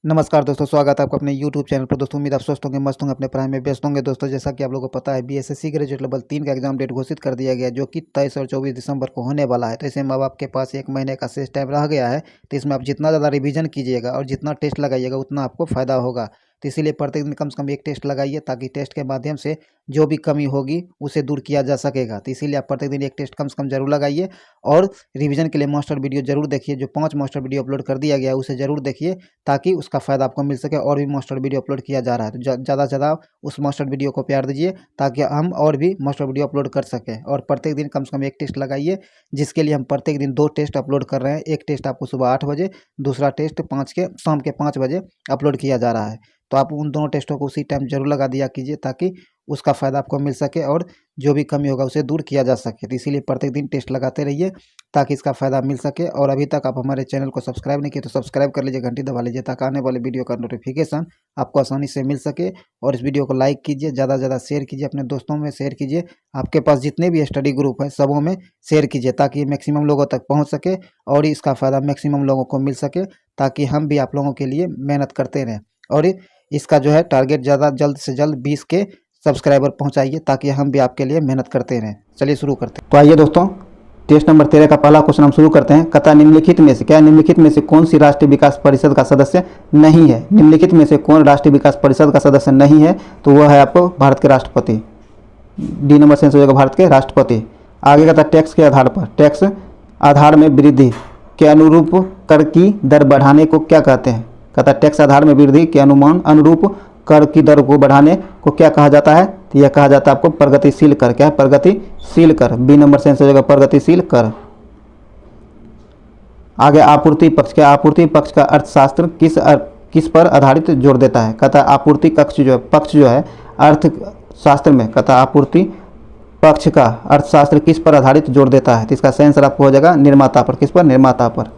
नमस्कार दोस्तों, स्वागत है आपको अपने YouTube चैनल पर। दोस्तों उम्मीद आप स्वस्थ होंगे, मस्त होंगे, अपने पढ़ाई में व्यस्त होंगे। दोस्तों जैसा कि आप लोगों को पता है, बीएसएससी ग्रेजुएट लेवल 3 का एग्जाम डेट घोषित कर दिया गया है, जो कि 23 और 24 दिसंबर को होने वाला है। तो ऐसे में अब आपके पास 1 महीने का शेष टाइम रह गया है। तो इसमें आप जितना ज़्यादा रिवीजन कीजिएगा और जितना टेस्ट लगाइएगा उतना आपको फ़ायदा होगा। तो इसीलिए प्रत्येक दिन कम से कम एक टेस्ट लगाइए, ताकि टेस्ट के माध्यम से जो भी कमी होगी उसे दूर किया जा सकेगा। तो इसीलिए आप प्रत्येक दिन एक टेस्ट कम से कम जरूर लगाइए और रिवीजन के लिए मास्टर वीडियो जरूर देखिए। जो 5 मास्टर वीडियो अपलोड कर दिया गया है उसे जरूर देखिए, ताकि उसका फ़ायदा आपको मिल सके। और भी मास्टर वीडियो अपलोड किया जा रहा है, तो ज़्यादा से ज़्यादा उस मास्टर वीडियो को प्यार दीजिए, ताकि हम और भी मास्टर वीडियो अपलोड कर सकें। और प्रत्येक दिन कम से कम एक टेस्ट लगाइए, जिसके लिए हम प्रत्येक दिन 2 टेस्ट अपलोड कर रहे हैं। एक टेस्ट आपको सुबह 8 बजे, दूसरा टेस्ट शाम के 5 बजे अपलोड किया जा रहा है। तो आप उन दोनों टेस्टों को उसी टाइम जरूर लगा दिया कीजिए, ताकि उसका फ़ायदा आपको मिल सके और जो भी कमी होगा उसे दूर किया जा सके। तो इसीलिए प्रत्येक दिन टेस्ट लगाते रहिए, ताकि इसका फ़ायदा मिल सके। और अभी तक आप हमारे चैनल को सब्सक्राइब नहीं किए तो सब्सक्राइब कर लीजिए, घंटी दबा लीजिए, ताकि आने वाले वीडियो का नोटिफिकेशन आपको आसानी से मिल सके। और इस वीडियो को लाइक कीजिए, ज़्यादा से ज़्यादा शेयर कीजिए, अपने दोस्तों में शेयर कीजिए। आपके पास जितने भी स्टडी ग्रुप हैं सबों में शेयर कीजिए, ताकि ये मैक्सिमम लोगों तक पहुँच सके और इसका फ़ायदा मैक्सिमम लोगों को मिल सके, ताकि हम भी आप लोगों के लिए मेहनत करते रहें। और इसका जो है टारगेट ज़्यादा जल्द से जल्द 20 के सब्सक्राइबर पहुंचाइए, ताकि हम भी आपके लिए मेहनत करते रहें। चलिए शुरू करते हैं। तो आइए दोस्तों, टेस्ट नंबर 13 का पहला क्वेश्चन हम शुरू करते हैं। कथा निम्नलिखित में से निम्नलिखित में से कौन सी राष्ट्रीय विकास परिषद का सदस्य नहीं है? निम्नलिखित में से कौन राष्ट्रीय विकास परिषद का सदस्य नहीं है? तो वह है आपको भारत के राष्ट्रपति। डी नंबर से आंसर हो जाएगा भारत के राष्ट्रपति। आगे कहता है टैक्स के आधार पर, टैक्स आधार में वृद्धि के अनुरूप कर की दर बढ़ाने को क्या कहते हैं? कहता है टैक्स आधार में वृद्धि के अनुरूप कर की दर को बढ़ाने को क्या कहा जाता है? तो यह कहा जाता है आपको प्रगतिशील कर। क्या है? प्रगतिशील कर। बी नंबर से आंसर हो जाएगा प्रगतिशील कर। आगे आपूर्ति पक्ष। क्या आपूर्ति पक्ष का अर्थशास्त्र किस पर आधारित जोर देता है? कहता है आपूर्ति पक्ष जो है अर्थशास्त्र में, कहता है आपूर्ति पक्ष का अर्थशास्त्र किस पर आधारित जोर देता है? तो इसका सही आंसर आपको हो जाएगा निर्माता पर। किस पर? निर्माता पर।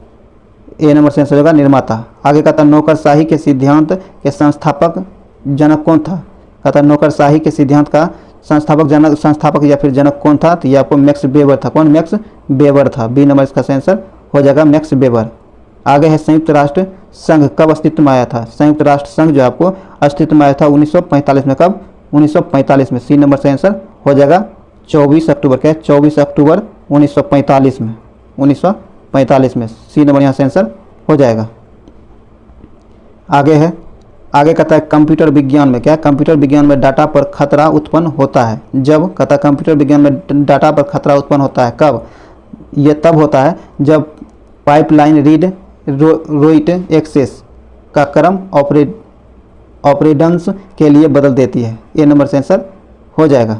ए नंबर से आंसर होगा निर्माता। आगे कहता है नौकरशाही के सिद्धांत के संस्थापक जनक कौन था? कहता है नौकरशाही के सिद्धांत का संस्थापक या फिर जनक कौन था? तो ये आपको मैक्स वेबर था। कौन? मैक्स वेबर था। बी नंबर इसका आंसर हो जाएगा मैक्स वेबर। आगे है संयुक्त राष्ट्र संघ कब अस्तित्व में आया था? संयुक्त राष्ट्र संघ जो आपको अस्तित्व में आया था 1945 में। कब? 1945 में। सी नंबर से आंसर हो जाएगा 24 अक्टूबर। क्या है? 24 अक्टूबर 1945 में। 1945 में। सी नंबर यहाँ से आंसर हो जाएगा। आगे कहता है कंप्यूटर विज्ञान में। क्या? कंप्यूटर विज्ञान में डाटा पर खतरा उत्पन्न होता है जब, कहता है कंप्यूटर विज्ञान में डाटा पर खतरा उत्पन्न होता है कब? ये तब होता है जब पाइपलाइन रीड रोइट एक्सेस का क्रम ऑपरेशंस के लिए बदल देती है। ए नंबर से आंसर हो जाएगा।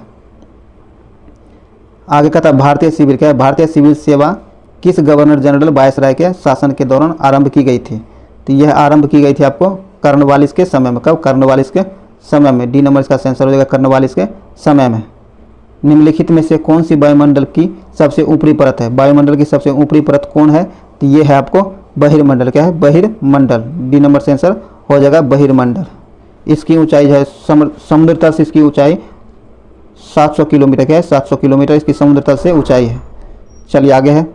आगे कहता है भारतीय सिविल। क्या है? भारतीय सिविल सेवा किस गवर्नर जनरल वायसराय के शासन के दौरान आरंभ की गई थी? तो यह आरंभ की गई थी आपको कर्नवालिस के समय में। कब? कर्नवालिस के समय में। डी नंबर इसका आंसर हो जाएगा कर्नवालिस के समय में। निम्नलिखित में से कौन सी वायुमंडल की सबसे ऊपरी परत है? वायुमंडल की सबसे ऊपरी परत कौन है? तो ये है आपको बहिर्मंडल। क्या है? बहिर्मंडल। डी नंबर से आंसर हो जाएगा बहिर्मंडल। इसकी ऊंचाई है समुद्र तल से इसकी ऊंचाई 700 किलोमीटर। क्या है? 700 किलोमीटर इसकी समुद्र तल से ऊंचाई है। चलिए आगे है।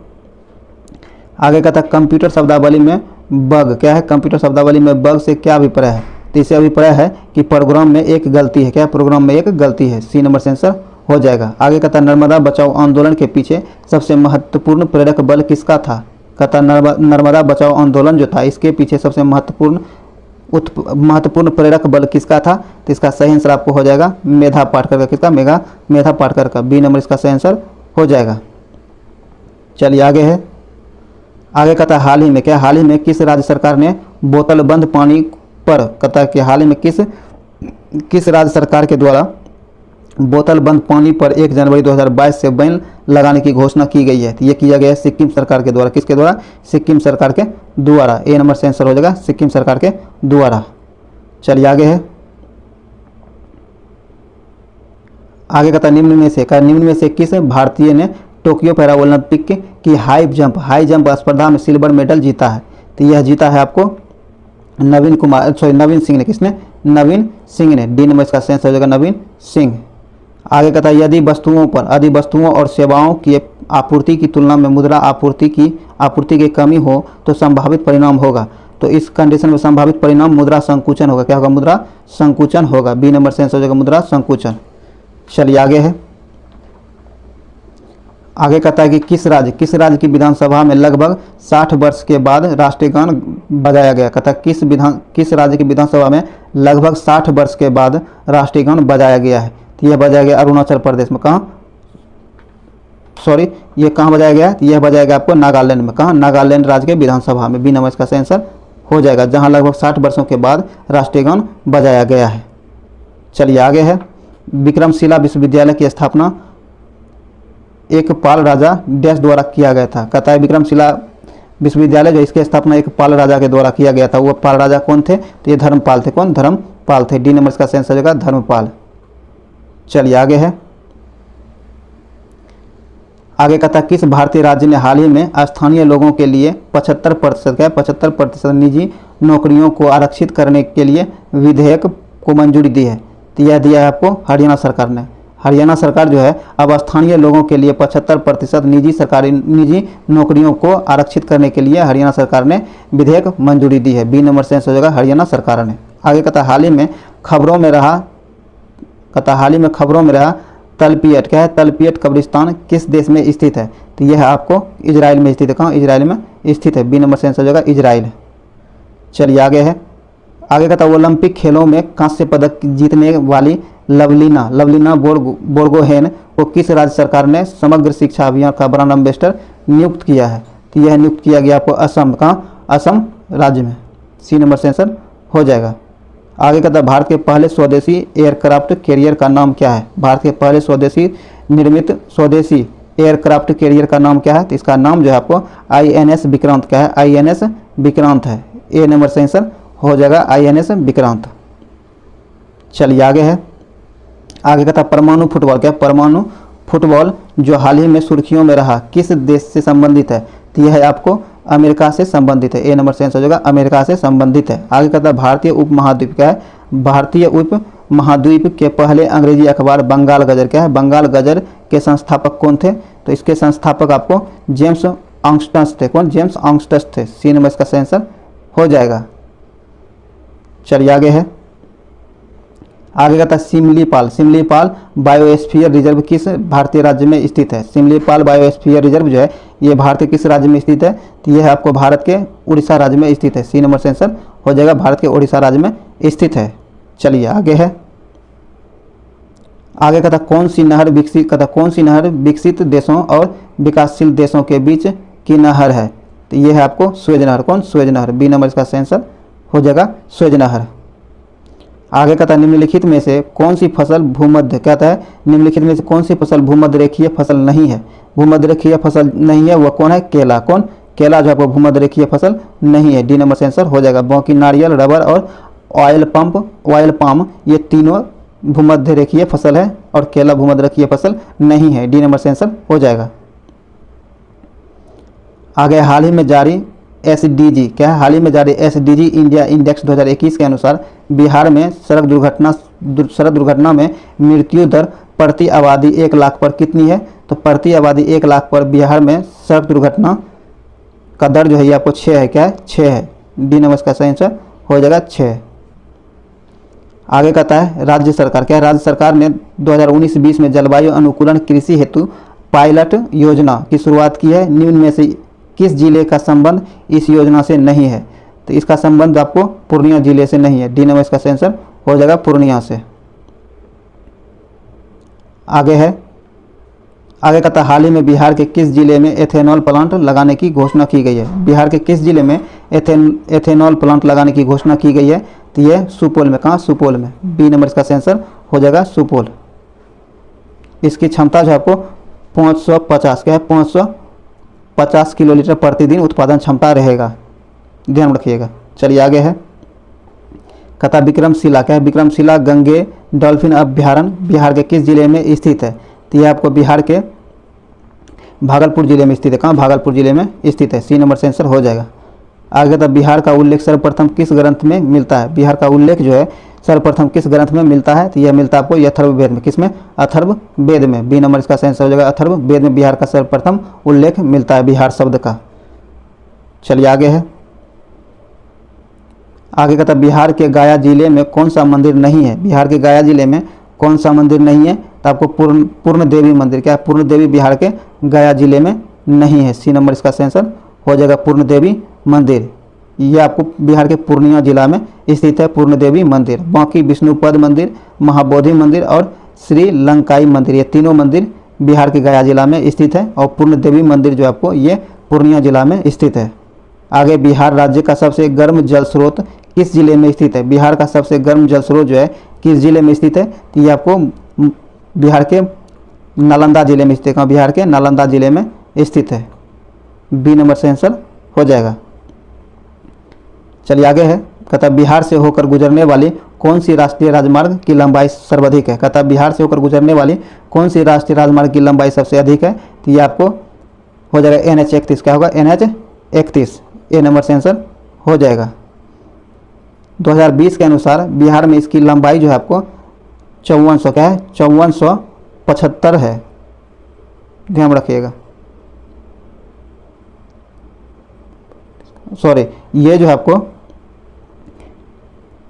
आगे कहता है कंप्यूटर शब्दावली में बग। क्या है? कंप्यूटर शब्दावली में बग से क्या अभिप्राय है? तो इसे अभिप्राय है कि प्रोग्राम में एक गलती है। क्या? प्रोग्राम में एक गलती है। सी नंबर से आंसर हो जाएगा। आगे कहता है नर्मदा बचाओ आंदोलन के पीछे सबसे महत्वपूर्ण प्रेरक बल किसका था? कहता नर्मदा बचाओ आंदोलन जो था इसके पीछे सबसे महत्वपूर्ण प्रेरक बल किसका था? तो इसका सही आंसर आपको हो जाएगा मेधा पाटकर का। किसका? मेधा पाटकर का। बी नंबर इसका सही आंसर हो जाएगा। चलिए आगे है। आगे कहता है हाल ही में। क्या? हाल ही में किस राज्य सरकार ने बोतल बंद पानी पर, कहता है कि हाल ही में किस राज्य सरकार के द्वारा बोतल बंद पानी पर 1 जनवरी 2022 से बैन लगाने की घोषणा की गई है? तो ये किया गया है सिक्किम सरकार के द्वारा। किसके द्वारा? सिक्किम सरकार के द्वारा। ए नंबर से आंसर हो जाएगा सिक्किम सरकार के द्वारा। चलिए आगे है। आगे कहता है निम्न में से किस भारतीय ने टोक्यो पैरा ओलंपिक की हाई जंप स्पर्धा में सिल्वर मेडल जीता है? तो यह जीता है आपको नवीन सिंह ने। किसने? नवीन सिंह ने। डी नंबर इसका आंसर हो जाएगा नवीन सिंह। आगे कहता है यदि वस्तुओं और सेवाओं की आपूर्ति की तुलना में मुद्रा आपूर्ति की कमी हो तो संभावित परिणाम होगा। तो इस कंडीशन में संभावित परिणाम मुद्रा संकुचन होगा। क्या होगा? मुद्रा संकुचन होगा। बी नंबर से आंसर हो जाएगा मुद्रा संकुचन। चलिए आगे है, आगे कहता है कि किस राज्य की विधानसभा में लगभग 60 वर्ष के बाद राष्ट्रीय गान बजाया गया। कहता है किस राज्य की विधानसभा में लगभग 60 वर्ष के बाद राष्ट्रीय गान बजाया गया है। तो यह बजाया गया अरुणाचल प्रदेश में। कहाँ? सॉरी, ये कहाँ बजाया गया? यह बजाया गया आपको नागालैंड में। कहाँ? नागालैंड राज्य के विधानसभा में। बी नंबर इसका आंसर हो जाएगा, जहाँ लगभग 60 वर्षों के बाद राष्ट्रीय गान बजाया गया है। चलिए आगे है, विक्रमशिला विश्वविद्यालय की स्थापना एक पाल राजा डैश द्वारा किया गया था। कहता है विक्रमशिला विश्वविद्यालय जो इसकी स्थापना एक पाल राजा के द्वारा किया गया था। वो पाल राजा कौन थे? तो ये धर्मपाल थे। कौन? धर्मपाल थे। डी नंबर इसका आंसर हो जाएगा धर्मपाल। चलिए आगे है, आगे कहता है किस भारतीय राज्य ने हाल ही में स्थानीय लोगों के लिए 75% निजी नौकरियों को आरक्षित करने के लिए विधेयक को मंजूरी दी है। तो यह दिया है आपको हरियाणा सरकार ने। हरियाणा सरकार जो है अब स्थानीय लोगों के लिए 75% निजी नौकरियों को आरक्षित करने के लिए हरियाणा सरकार ने विधेयक मंजूरी दी है। बी नंबर से आंसर हो जाएगा हरियाणा सरकार ने। आगे कहता हाल ही में खबरों में रहा तलपियट, क्या है? तलपियट कब्रिस्तान किस देश में स्थित है? तो यह आपको इजराइल में स्थित है। कहाँ? इजराइल में स्थित है। बी नंबर से आंसर हो जाएगा इजराइल। चलिए आगे है, आगे कहता है ओलंपिक खेलों में कांस्य पदक जीतने वाली लवलीना बोर्गोहेन को किस राज्य सरकार ने समग्र शिक्षा अभियान का ब्रांड एम्बेसडर नियुक्त किया है? तो यह नियुक्त किया गया आपको असम। कहाँ? असम राज्य में। सी नंबर से आंसर हो जाएगा। आगे कहता है भारत के पहले स्वदेशी एयरक्राफ्ट कैरियर का नाम क्या है? भारत के पहले स्वदेशी एयरक्राफ्ट कैरियर का नाम क्या है? तो इसका नाम जो है आपको INS विक्रांत। क्या है? INS विक्रांत है। ए नंबर से आंसर हो जाएगा INS विक्रांत। चलिए आगे है, आगे कहता परमाणु फुटबॉल। क्या? परमाणु फुटबॉल जो हाल ही में सुर्खियों में रहा किस देश से संबंधित है? तो यह है आपको अमेरिका से संबंधित है। ए नंबर से आंसर हो जाएगा अमेरिका से संबंधित है। आगे कहता है भारतीय उपमहाद्वीप। क्या है? भारतीय उपमहाद्वीप के पहले अंग्रेजी अखबार बंगाल गजर। क्या है? बंगाल गजर के संस्थापक कौन थे? तो इसके संस्थापक आपको जेम्स ऑगस्टस थे। कौन? जेम्स ऑगस्टस थे। सी नंबर इसका आंसर हो जाएगा। चलिए आगे है, आगे कहता है सिमलीपाल बायोस्फीयर रिजर्व किस भारतीय राज्य में स्थित है? सिमलीपाल बायोस्फीयर रिजर्व जो है ये भारत के किस राज्य में स्थित है? तो यह आपको भारत के उड़ीसा राज्य में स्थित है। सी नंबर से आंसर हो जाएगा भारत के उड़ीसा राज्य में स्थित है। चलिए आगे है, आगे कहता कौन सी नहर विकसित देशों और विकासशील देशों के बीच की नहर है? तो यह है आपको सुएज नहर। कौन? सुएज नहर। बी नंबर इसका आंसर हो जाएगा सुएज नहर। आगे कहता है निम्नलिखित में से कौन सी फसल भूमध्य, कहता है निम्नलिखित में से कौन सी फसल भूमध्य रेखीय फसल नहीं है? भूमध्य रेखीय फसल नहीं है वह कौन है? केला। कौन? केला जो आपको भूमध्य रेखीय फसल नहीं है। डी नंबर से आंसर हो जाएगा। बाकी नारियल, रबर और ऑयल पाम ये तीनों भूमध्य रेखीय फसल है और केला भूमध्य रेखीय फसल नहीं है। डी नंबर से आंसर हो जाएगा। आगे हाल ही में जारी SDG, क्या है? हाल ही में जारी SDG इंडिया इंडेक्स 2021 के अनुसार बिहार में सड़क दुर्घटना में मृत्यु दर प्रति आबादी 1 लाख पर कितनी है? तो प्रति आबादी 1 लाख पर बिहार में सड़क दुर्घटना का दर जो है ये आपको 6 है। क्या है? 6 है। डी नंबर का सही आंसर हो जाएगा 6। आगे कहता है राज्य सरकार। क्या है? राज्य सरकार ने 2019-20 में जलवायु अनुकूलन कृषि हेतु पायलट योजना की शुरुआत की है। निम्न में से किस जिले का संबंध इस योजना से नहीं है? तो इसका संबंध आपको पूर्णिया जिले से नहीं है। डी नंबर इसका आंसर हो जाएगा पूर्णिया से। आगे है, आगे कहता हाल ही में बिहार के किस जिले में एथेनॉल प्लांट लगाने की घोषणा की गई है? बिहार के किस जिले में एथेनॉल प्लांट लगाने की घोषणा की गई है? तो यह सुपौल में। कहाँ? सुपौल में। बी नंबर इसका आंसर हो जाएगा सुपौल। इसकी क्षमता जो आपको 550, क्या है? 550 किलोलीटर प्रतिदिन उत्पादन क्षमता रहेगा, ध्यान रखिएगा। चलिए आगे है, कहता विक्रमशिला। क्या है? विक्रमशिला गंगे डॉल्फिन अभ्यारण्य बिहार के किस जिले में स्थित है? तो यह आपको बिहार के भागलपुर जिले में स्थित है। कहाँ? भागलपुर जिले में स्थित है। सी नंबर से आंसर हो जाएगा। आगे कहता बिहार का उल्लेख सर्वप्रथम किस ग्रंथ में मिलता है? बिहार का उल्लेख जो है सर्वप्रथम किस ग्रंथ में मिलता है? तो यह मिलता है आपको अथर्ववेद में। किसमें? अथर्ववेद में। बी नंबर इसका आंसर हो जाएगा अथर्ववेद में बिहार का सर्वप्रथम उल्लेख मिलता है बिहार शब्द का। चलिए आगे है, आगे कहता है बिहार के गया जिले में कौन सा मंदिर नहीं है, बिहार के गया जिले में कौन सा मंदिर नहीं है, तो आपको पूर्ण देवी मंदिर, क्या पूर्ण देवी बिहार के गया जिले में नहीं है। सी नंबर इसका आंसर हो जाएगा पूर्ण देवी मंदिर। ये आपको बिहार के पूर्णिया जिला में स्थित है पूर्ण देवी मंदिर। बाकी विष्णुपद मंदिर, महाबोधि मंदिर और श्री लंकाई मंदिर, ये तीनों मंदिर बिहार के गया जिला में स्थित है और पूर्ण देवी मंदिर जो आपको ये पूर्णिया जिला में स्थित है। आगे बिहार राज्य का सबसे गर्म जल स्रोत किस जिले में स्थित है, बिहार का सबसे गर्म जल स्रोत जो है किस जिले में स्थित है, तो ये आपको बिहार के नालंदा जिले में स्थित है, बिहार के नालंदा जिले में स्थित है। बी नंबर से आंसर हो जाएगा। चलिए आगे है, कहता है बिहार से होकर गुजरने वाली कौन सी राष्ट्रीय राजमार्ग की लंबाई सर्वाधिक है, कहता है बिहार से होकर गुजरने वाली कौन सी राष्ट्रीय राजमार्ग की लंबाई सबसे अधिक है, तो ये आपको हो जाएगा NH-31, क्या होगा NH-31, ए नंबर से आंसर हो जाएगा। 2020 के अनुसार बिहार में इसकी लंबाई जो है आपको 5400 क्या है 5475 है, ध्यान रखिएगा। सॉरी, ये जो है आपको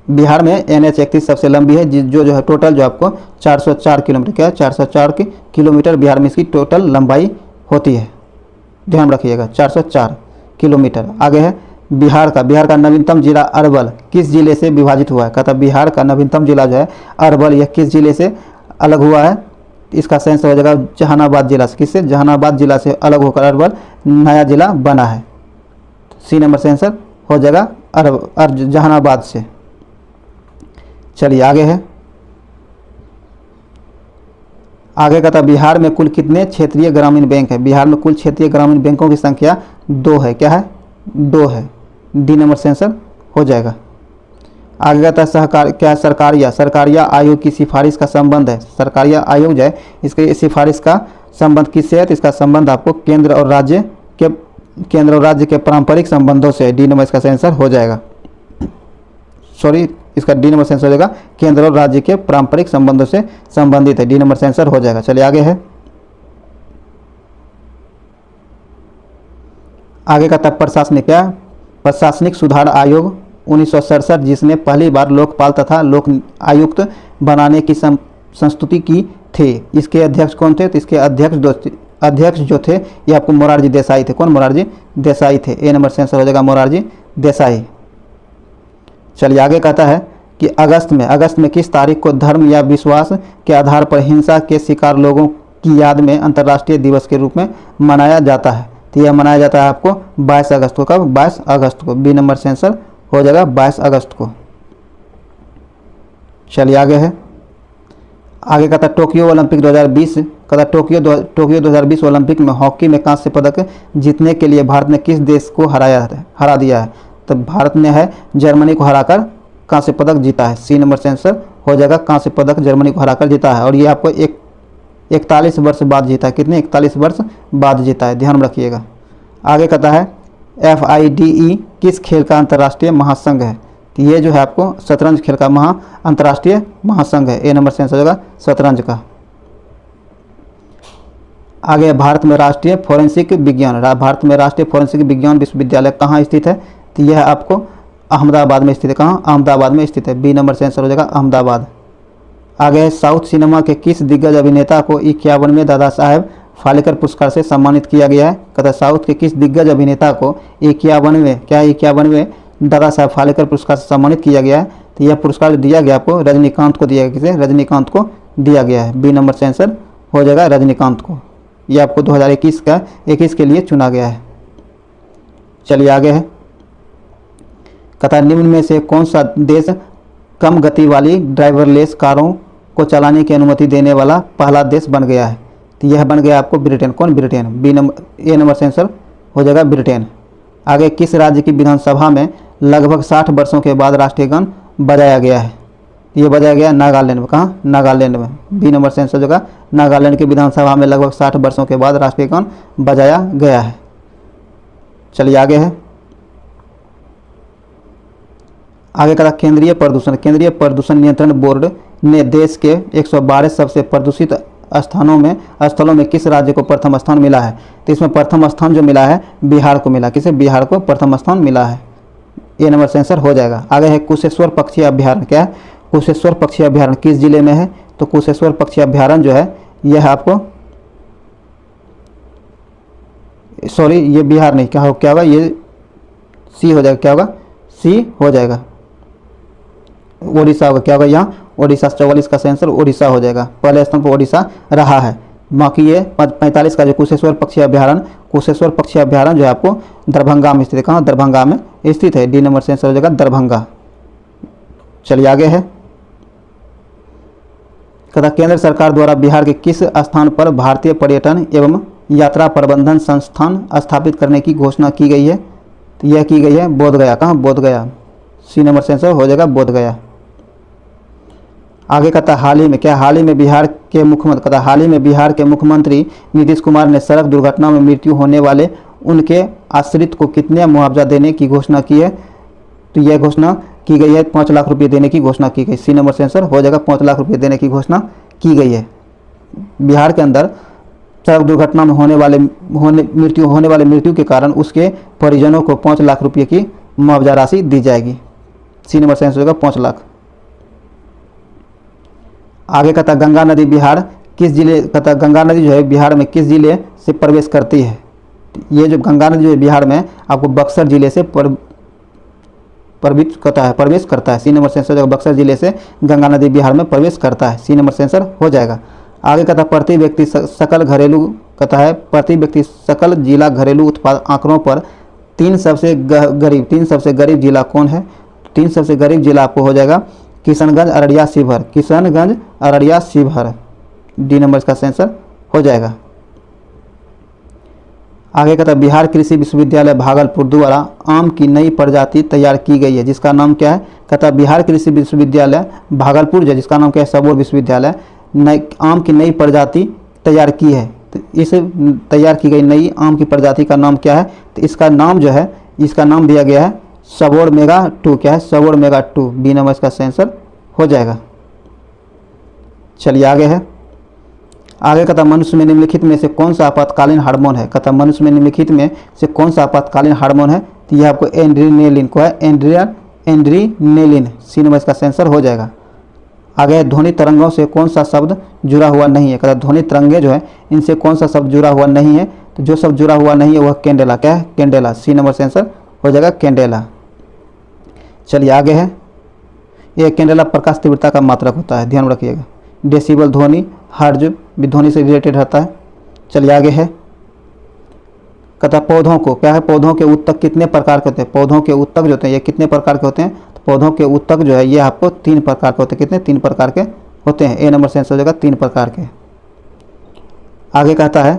बिहार में NH-31 सबसे लंबी है, जो है टोटल जो आपको 404 किलोमीटर, क्या है 404 किलोमीटर बिहार में इसकी टोटल लंबाई होती है, ध्यान रखिएगा 404 किलोमीटर। आगे है बिहार का नवीनतम जिला अरवल किस जिले से विभाजित हुआ है, कहता बिहार का नवीनतम जिला जो है अरवल, यह किस जिले से अलग हुआ है, इसका सेंस हो जाएगा जहानाबाद जिला से, किससे जहानाबाद जिला से अलग होकर अरवल नया जिला बना है। सी नंबर से आंसर हो जाएगा जहानाबाद से। चलिए आगे है, आगे कहता बिहार में कुल कितने क्षेत्रीय ग्रामीण बैंक है, बिहार में कुल क्षेत्रीय ग्रामीण बैंकों की संख्या 2 है, क्या है 2 है, डी नंबर से आंसर हो जाएगा। आगे कहता है क्या सरकारिया आयोग की सिफारिश का संबंध है, सरकारिया आयोग जो है इसके सिफारिश का संबंध किससे है, तो इसका संबंध आपको केंद्र और राज्य के पारंपरिक संबंधों से, डी नंबर इसका आंसर हो जाएगा। सॉरी, इसका डी नंबर से आंसर हो जाएगा केंद्र और राज्य के पारंपरिक संबंधों से संबंधित है, डी नंबर से आंसर हो जाएगा। चलिए आगे है, आगे का तब प्रशासनिक सुधार आयोग 1967 जिसने पहली बार लोकपाल तथा लोक आयुक्त बनाने की संस्तुति की थी, इसके अध्यक्ष कौन थे, तो इसके अध्यक्ष जो थे ये आपको मोरारजी देसाई थे। कौन, मोरारजी देसाई थे, ए नंबर से आंसर हो जाएगा मोरारजी देसाई। चलिए आगे कहता है कि अगस्त में किस तारीख को धर्म या विश्वास के आधार पर हिंसा के शिकार लोगों की याद में अंतर्राष्ट्रीय दिवस के रूप में मनाया जाता है, तो यह मनाया जाता है आपको 22 अगस्त को, कब 22 अगस्त को, बी नंबर से आंसर हो जाएगा 22 अगस्त को। चलिए आगे है, आगे कहता है टोक्यो ओलंपिक 2020, कहता टोक्यो 2020 ओलंपिक में हॉकी में कांस्य पदक जीतने के लिए भारत ने किस देश को हरा दिया है, तो भारत ने है जर्मनी को हराकर कांस्य पदक जीता है, सी नंबर से आंसर हो जाएगा कांस्य पदक जर्मनी को हराकर जीता है, और ये आपको 41 वर्ष बाद जीता है, कितने 41 वर्ष बाद जीता है, ध्यान रखिएगा। आगे कहता है FIDE किस खेल का अंतर्राष्ट्रीय महासंघ है, तो ये जो है आपको शतरंज खेल का अंतर्राष्ट्रीय महासंघ है, ए नंबर से आंसर हो जाएगा शतरंज का। आगे भारत में राष्ट्रीय फोरेंसिक विज्ञान विश्वविद्यालय कहाँ स्थित है, तो यह आपको अहमदाबाद में स्थित है, कहाँ अहमदाबाद में स्थित है, बी नंबर से आंसर हो जाएगा अहमदाबाद। आगे साउथ सिनेमा के किस दिग्गज अभिनेता को 51वें दादा साहेब फाल्के पुरस्कार से सम्मानित किया गया है, कहता है साउथ के किस दिग्गज अभिनेता को 51वें दादा साहेब फाल्के पुरस्कार से सम्मानित किया गया है, तो यह पुरस्कार दिया गया आपको रजनीकांत को दिया गया, किसे रजनीकांत को दिया गया है, बी नंबर से आंसर हो जाएगा रजनीकांत को, यह आपको 2021 के लिए चुना गया है। चलिए आगे है, कहता है निम्न में से कौन सा देश कम गति वाली ड्राइवरलेस कारों को चलाने की अनुमति देने वाला पहला देश बन गया है, तो यह बन गया आपको ब्रिटेन, कौन Britain, B number A number से आंसर हो जाएगा ब्रिटेन। आगे किस राज्य की विधानसभा में लगभग 60 वर्षों के बाद राष्ट्रीय गान बजाया गया है, ये बजाया गया नागालैंड में, कहाँ नागालैंड में, बी नंबर से आंसर हो जाएगा नागालैंड की विधानसभा में लगभग 60 वर्षों के बाद राष्ट्रीय गान बजाया गया है। चलिए आगे है, आगे का केंद्रीय प्रदूषण नियंत्रण बोर्ड ने देश के 112 सबसे प्रदूषित स्थलों में किस राज्य को प्रथम स्थान मिला है, तो इसमें प्रथम स्थान जो मिला है बिहार को मिला, किसे बिहार को प्रथम स्थान मिला है, ए नंबर से आंसर हो जाएगा। आगे है कुशेश्वर पक्षी अभ्यारण्य। क्या है? कुशेश्वर पक्षी अभ्यारण्य किस जिले में है? तो कुशेश्वर पक्षी अभ्यारण्य जो है यह आपको, सॉरी ये बिहार नहीं, क्या होगा, ये सी हो जाएगा। क्या होगा? सी हो जाएगा। ओडिशा होगा। क्या होगा यहाँ? ओडिशा। 44 का आंसर ओडिशा हो जाएगा। पहले स्थान पर ओडिशा रहा है। बाकी ये 45 का जो कुशेश्वर पक्षी अभ्यारण्य, कुशेश्वर पक्षी अभ्यारण्य जो है आपको दरभंगा में स्थित है। कहाँ? दरभंगा में स्थित है। डी नंबर से आंसर हो जाएगा दरभंगा। चलिए आगे है, कहता केंद्र सरकार द्वारा बिहार के किस स्थान पर भारतीय पर्यटन एवं यात्रा प्रबंधन संस्थान स्थापित करने की घोषणा की गई है? तो यह की गई है बोधगया। कहाँ? बोधगया। सी नंबर से आंसर हो जाएगा बोधगया। आगे कहता हाल ही में, क्या हाल ही में बिहार के मुख्यमंत्री, कहता हाल ही में बिहार के मुख्यमंत्री नीतीश कुमार ने सड़क दुर्घटना में मृत्यु होने वाले उनके आश्रित को कितने मुआवजा देने की घोषणा की है? तो यह घोषणा की गई है 5 लाख रुपये देने की घोषणा की गई। सी नंबर से आंसर हो जाएगा 5 लाख रुपये देने की घोषणा की गई है। बिहार के अंदर सड़क दुर्घटना में मृत्यु होने वाले मृत्यु के कारण उसके परिजनों को 5 लाख रुपये की मुआवजा राशि दी जाएगी। सी नंबर से आंसर होगा 5 लाख। आगे कहता गंगा नदी बिहार किस जिले, कहता गंगा नदी जो है बिहार में किस जिले से प्रवेश करती है? ये जो गंगा नदी जो है बिहार में आपको बक्सर जिले से प्रवेश करता है। सी नंबर से आंसर बक्सर जिले से गंगा नदी बिहार में प्रवेश करता है। सी नंबर से आंसर हो जाएगा। आगे कहता प्रति व्यक्ति सकल घरेलू, कहता है प्रति व्यक्ति सकल जिला घरेलू उत्पाद आंकड़ों पर 3 सबसे गरीब जिला कौन है? 3 सबसे गरीब जिला आपको हो जाएगा किशनगंज, अररिया, शिवहर। किशनगंज, अररिया, शिवहर। डी नंबर का आंसर हो जाएगा। आगे कहता है बिहार कृषि विश्वविद्यालय भागलपुर द्वारा आम की नई प्रजाति तैयार की गई है, जिसका नाम क्या है? कहता है बिहार कृषि विश्वविद्यालय भागलपुर जो जिसका नाम क्या है? सबौर विश्वविद्यालय आम की नई प्रजाति तैयार की है। तो इस तैयार की गई नई आम की प्रजाति का नाम क्या है? तो इसका नाम जो है, इसका नाम दिया गया है सबौर मेगा 2। क्या है? सबौर मेगा 2। बी नंबर इसका आंसर हो जाएगा। चलिए आगे है, आगे कहता मनुष्य में निम्नलिखित में से कौन सा आपातकालीन हार्मोन है? कहता मनुष्य में निम्नलिखित में से कौन सा आपातकालीन हार्मोन है? तो यह आपको एड्रेनालिन को है, एड्रेनालिन। सी नंबर इसका आंसर हो जाएगा। आगे ध्वनि तरंगों से कौन सा शब्द जुड़ा हुआ नहीं है? कहता ध्वनि तरंगे जो है इनसे कौन सा शब्द जुड़ा हुआ नहीं है? तो जो शब्द जुड़ा हुआ नहीं है वह कैंडेला। क्या है? कैंडेला। सी नंबर से आंसर हो जाएगा कैंडेला। चलिए आगे है, यह कैंडेला प्रकाश तीव्रता का मात्रक होता है, ध्यान रखिएगा। डेसिबल ध्वनि, हर्ज भी ध्वनि से रिलेटेड रहता है। चलिए आगे है, कहता पौधों को, क्या है? पौधों के उत्तक कितने प्रकार के होते हैं? पौधों के उत्तक जो होते हैं ये कितने प्रकार के होते हैं? तो पौधों के उत्तक जो है ये आपको 3 प्रकार के होते हैं। कितने? 3 प्रकार के होते हैं। ए नंबर से आंसर हो जाएगा 3 प्रकार के। आगे कहता है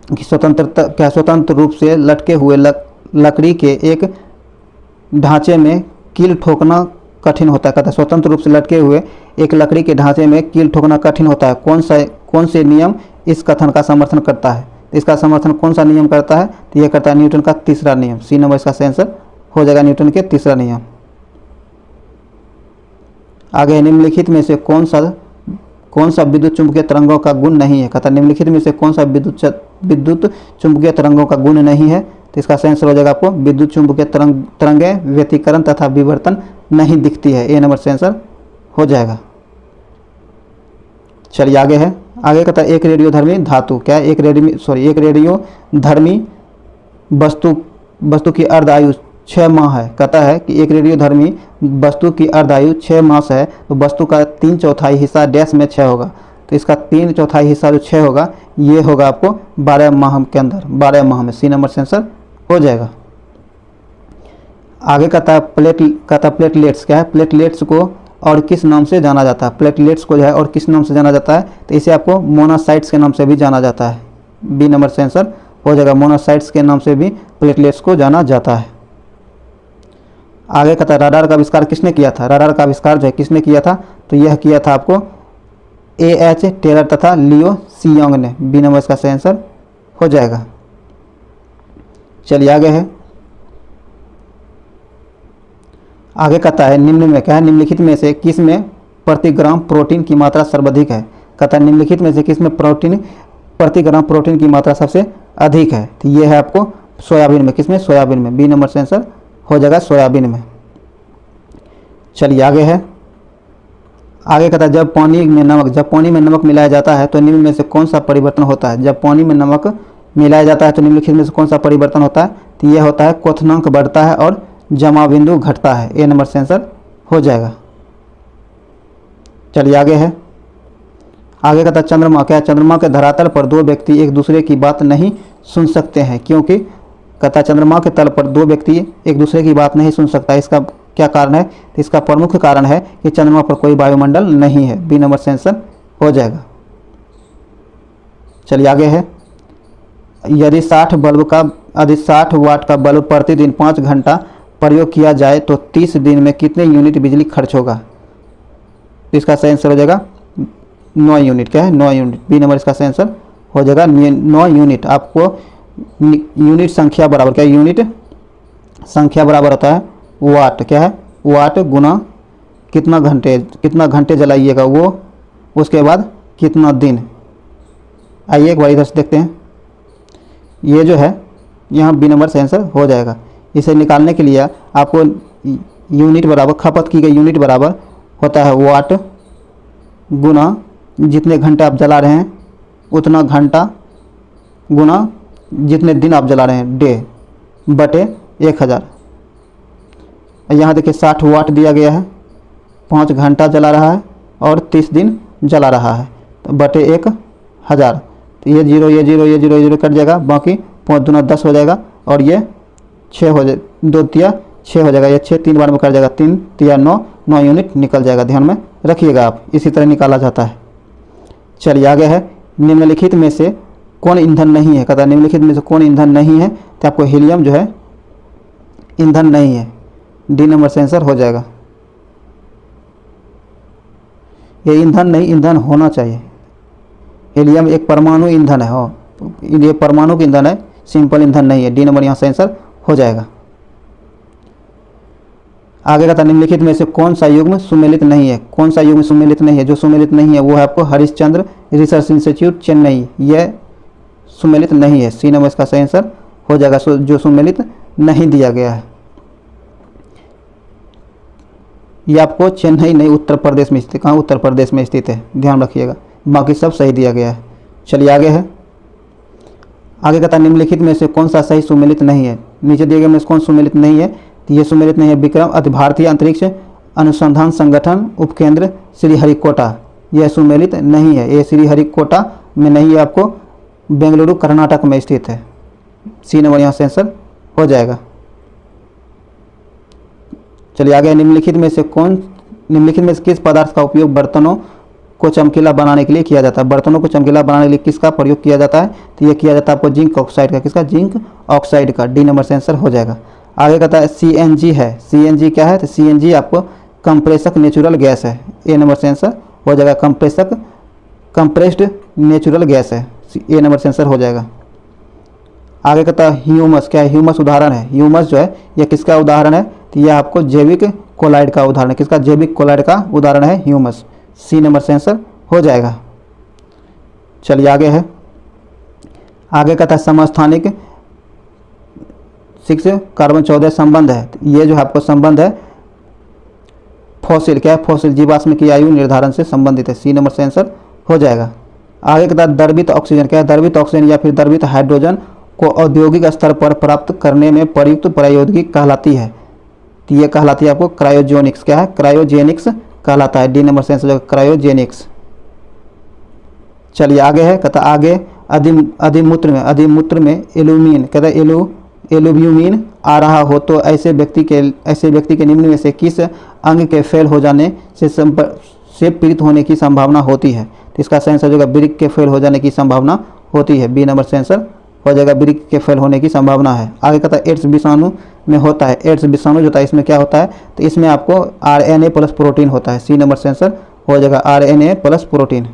कि स्वतंत्र रूप से लटके हुए लकड़ी के एक ढांचे में कील ठोकना कठिन होता है। कहता है स्वतंत्र रूप से लटके हुए एक लकड़ी के ढांचे में कील ठोकना कठिन होता है। कौन से नियम इस कथन का समर्थन करता है? इसका समर्थन कौन सा नियम करता है? तो यह करता है न्यूटन का तीसरा नियम। सी नंबर इसका आंसर हो जाएगा न्यूटन के तीसरा नियम। आगे निम्नलिखित में से कौन सा विद्युत चुंबकीय तरंगों का गुण नहीं है? कहता निम्नलिखित में से कौन सा विद्युत चुंबकीय तरंगों का गुण नहीं है? तो इसका आंसर हो जाएगा आपको विद्युत चुंबकीय तरंगें व्यतिकरण तथा विवर्तन नहीं दिखती है। ए नंबर से आंसर हो जाएगा। चलिए आगे है, आगे कहता है एक रेडियोधर्मी धातु, क्या है? एक रेडियोधर्मी वस्तु की अर्ध आयु 6 माह है। कहता है कि एक रेडियोधर्मी वस्तु की अर्ध आयु 6 मास है, तो वस्तु का 3/4 हिस्सा डैश में 6 होगा। तो इसका 3/4 हिस्सा जो 6 होगा ये होगा आपको 12 माह के अंदर, 12 माह में। सी नंबर से आंसर हो जाएगा। आगे कहता है प्लेटलेट्स, क्या है? प्लेटलेट्स को और किस नाम से जाना जाता है? प्लेटलेट्स को जो है और किस नाम से जाना जाता है? तो इसे आपको मोनोसाइट्स के नाम से भी जाना जाता है। बी नंबर से आंसर हो जाएगा। मोनोसाइट्स के नाम से भी प्लेटलेट्स को जाना जाता है। आगे कहता है रडार का आविष्कार किसने किया था? रडार का आविष्कार जो है किसने किया था? तो यह किया था आपको A.H. टेलर तथा लियो सियोंग ने। बी नंबर इसका आंसर हो जाएगा। चलिए आगे है, आगे कहता है निम्न में, क्या है? निम्नलिखित में से किस में प्रति ग्राम प्रोटीन की मात्रा सर्वाधिक है? कहता है निम्नलिखित में से किस में प्रति ग्राम प्रोटीन की मात्रा सबसे अधिक है? तो ये है आपको सोयाबीन में। किस में? सोयाबीन में। बी नंबर से आंसर हो जाएगा सोयाबीन में। चलिए आगे है, आगे कहता है जब पानी में नमक मिलाया जाता है तो निम्न में से कौन सा परिवर्तन होता है। जब पानी में नमक मिलाया जाता है तो निम्नलिखित में से कौन सा परिवर्तन होता है। तो यह होता है क्वथनांक बढ़ता है और जमा बिंदु घटता है। ए नंबर से आंसर हो जाएगा। चलिए आगे है, आगे कहता है चंद्रमा, क्या चंद्रमा के धरातल पर दो व्यक्ति एक दूसरे की बात नहीं सुन सकते हैं क्योंकि, कहता है चंद्रमा के तल पर दो व्यक्ति एक दूसरे की बात नहीं सुन सकता। इसका क्या कारण है। तो इसका प्रमुख कारण है कि चंद्रमा पर कोई वायुमंडल नहीं है। बी नंबर से आंसर हो जाएगा। चलिए आगे है, यदि 60 वाट का बल्ब प्रतिदिन 5 घंटा प्रयोग किया जाए तो 30 दिन में कितने यूनिट बिजली खर्च होगा। इसका सही आंसर हो जाएगा 9 यूनिट। क्या है 9 यूनिट। बी नंबर इसका सही आंसर हो जाएगा 9 यूनिट। आपको यूनिट संख्या बराबर, क्या यूनिट संख्या बराबर होता है वाट। क्या है वाट गुना कितना घंटे जलाइएगा वो, उसके बाद कितना दिन। आइए एक बार इधर से देखते हैं। ये जो है यहाँ बी नंबर से आंसर हो जाएगा। इसे निकालने के लिए आपको यूनिट बराबर, खपत की गई यूनिट बराबर होता है वाट गुना जितने घंटे आप जला रहे हैं उतना घंटा गुना जितने दिन आप जला रहे हैं डे बटे 1000। यहाँ देखिए 60 वाट दिया गया है, 5 घंटा जला रहा है और 30 दिन जला रहा है तो बटे 1000। तो ये जीरो ये जीरो ये जीरो ये जीरो कट जाएगा, बाकी 5 दूना 10 हो जाएगा और ये 6 हो जाए, 2 तिया 6 हो जाएगा। ये 6 3 बार में कट जाएगा, 3 तिया 9 यूनिट निकल जाएगा। ध्यान में रखिएगा आप, इसी तरह निकाला जाता है। चलिए आगे है, निम्नलिखित में से कौन ईंधन नहीं है। कहता है निम्नलिखित में से कौन ईंधन नहीं है। तो आपको हीलियम जो है ईंधन नहीं है। डी नंबर से आंसर हो जाएगा। ये ईंधन नहीं, ईंधन होना चाहिए। हीलियम एक परमाणु ईंधन है। हो ये परमाणु का ईंधन है, सिंपल ईंधन नहीं है। डी नंबर यहाँ से आंसर हो जाएगा। आगे कहता है निम्नलिखित में से कौन सा युग्म सुमेलित नहीं है। कौन सा युग्म सुमेलित नहीं है। जो सुमेलित नहीं है वो है आपको हरिश्चंद्र रिसर्च इंस्टीट्यूट चेन्नई, यह सुमेलित नहीं है। सी नंबर इसका सही आंसर हो जाएगा, जो सुमेलित नहीं दिया गया है। ये आपको चेन्नई नहीं, उत्तर प्रदेश में स्थित, कहाँ उत्तर प्रदेश में स्थित है, ध्यान रखिएगा। बाकी सब सही दिया गया है। चलिए आगे है, आगे कहता है निम्नलिखित में से कौन सा सही सुमेलित नहीं है। नीचे दिए गए में से कौन सुमेलित नहीं है। तो ये सुमेलित नहीं है विक्रम भारतीय अंतरिक्ष अनुसंधान संगठन उपकेंद्र श्रीहरिकोटा, यह सुमेलित नहीं है। ये श्रीहरिकोटा में नहीं है, आपको बेंगलुरु कर्नाटक में स्थित है। सी नंबर यहाँ से आंसर हो जाएगा। चलिए आगे, निम्नलिखित में से किस पदार्थ का उपयोग बर्तनों को चमकीला बनाने के लिए किया जाता है। बर्तनों को चमकीला बनाने के लिए किसका प्रयोग किया जाता है। तो ये किया जाता है आपको जिंक ऑक्साइड का। किसका, जिंक ऑक्साइड का। डी नंबर से आंसर हो जाएगा। आगे कहता है CNG है। CNG क्या है। तो CNG आपको कंप्रेसक नेचुरल गैस है। ए नंबर से आंसर हो जाएगा। कंप्रेस्ड नेचुरल गैस है। ए नंबर से आंसर हो जाएगा। आगे कहता है ह्यूमस क्या है। ह्यूमस उदाहरण है। ह्यूमस जो है यह किसका उदाहरण है। तो यह आपको जैविक कोलाइड का उदाहरण है। किसका, जैविक कोलाइड का उदाहरण है ह्यूमस। सी नंबर से आंसर हो जाएगा। चलिए आगे है, आगे कहता है समस्थानिक 6 कार्बन 14 संबंध है। ये जो है आपको संबंध है फॉसिल, क्या है, फॉसिल जीवाश्म की आयु निर्धारण से संबंधित है। सी नंबर से आंसर हो जाएगा। आगे कहता है द्रवित ऑक्सीजन क्या है। द्रवित ऑक्सीजन या फिर द्रवित हाइड्रोजन को औद्योगिक स्तर पर प्राप्त करने में प्रयुक्त प्रौद्योगिकी कहलाती है। तो ये कहलाती है आपको क्रायोजेनिक्स। क्या है, क्रायोजेनिक्स कहलाता है। डी नंबर से आंसर क्रायोजेनिक्स। चलिए आगे है, कहता आगे अधिमूत्र में एल्यूमिन, कहता है एल्यूब्यूमिन आ रहा हो तो ऐसे व्यक्ति के निम्न में से किस अंग के फेल हो जाने से पीड़ित होने की संभावना होती है। तो इसका सही आंसर होगा वृक्क के फेल हो जाने की संभावना होती है। बी नंबर से आंसर हो जाएगा, वृक्क के फेल होने की संभावना है। आगे कहता है एड्स विषाणु में होता है। एड्स विषाणु जो होता है इसमें क्या होता है। तो इसमें आपको RNA प्लस प्रोटीन होता है। सी नंबर से आंसर हो जाएगा RNA प्लस प्रोटीन।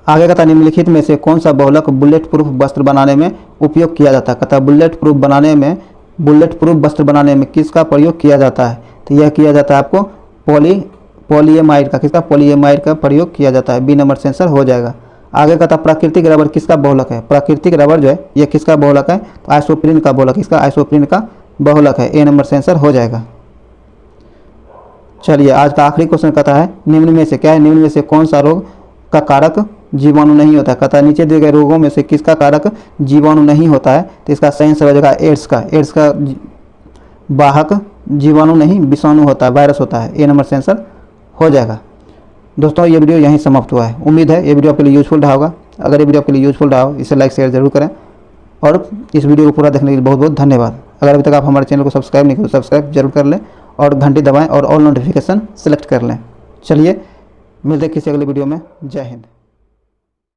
आगे कहता है निम्नलिखित में से कौन सा बहुलक बुलेट प्रूफ वस्त्र बनाने में उपयोग किया जाता है। कहता है बुलेट प्रूफ वस्त्र बनाने में किसका प्रयोग किया जाता है। तो यह किया जाता है आपको पॉलीएमाइड का। किसका, पॉलीएमाइड का प्रयोग किया जाता है। बी नंबर से आंसर हो जाएगा। आगे कहता है प्राकृतिक रबर किसका बहुलक है। प्राकृतिक रबर जो है यह किसका बहुलक है। तो आइसोप्रीन का बहुलक। इसका आइसोप्रीन का बहुलक है, ए नंबर से आंसर हो जाएगा। चलिए आज का आखिरी क्वेश्चन कहता है निम्न में से क्या है, निम्न में से कौन सा रोग का कारक जीवाणु नहीं होता है। कहता है नीचे दिए गए रोगों में से किसका कारक जीवाणु नहीं होता है। तो इसका सही आंसर हो जाएगा एड्स का। एड्स का वाहक जीवाणु नहीं विषाणु होता है, वायरस होता है, ए नंबर से आंसर हो जाएगा। दोस्तों ये वीडियो यहीं समाप्त हुआ है। उम्मीद है ये वीडियो आपके लिए यूजफुल रहा होगा। अगर ये वीडियो आपके लिए यूजफुल रहा हो इसे लाइक शेयर जरूर करें और इस वीडियो को पूरा देखने के लिए बहुत बहुत धन्यवाद। अगर अभी तक आप हमारे चैनल को सब्सक्राइब नहीं करें तो सब्सक्राइब जरूर कर लें और घंटी दबाएं और ऑल नोटिफिकेशन सेलेक्ट कर लें। चलिए मिलते हैं किसी अगले वीडियो में। जय हिंद।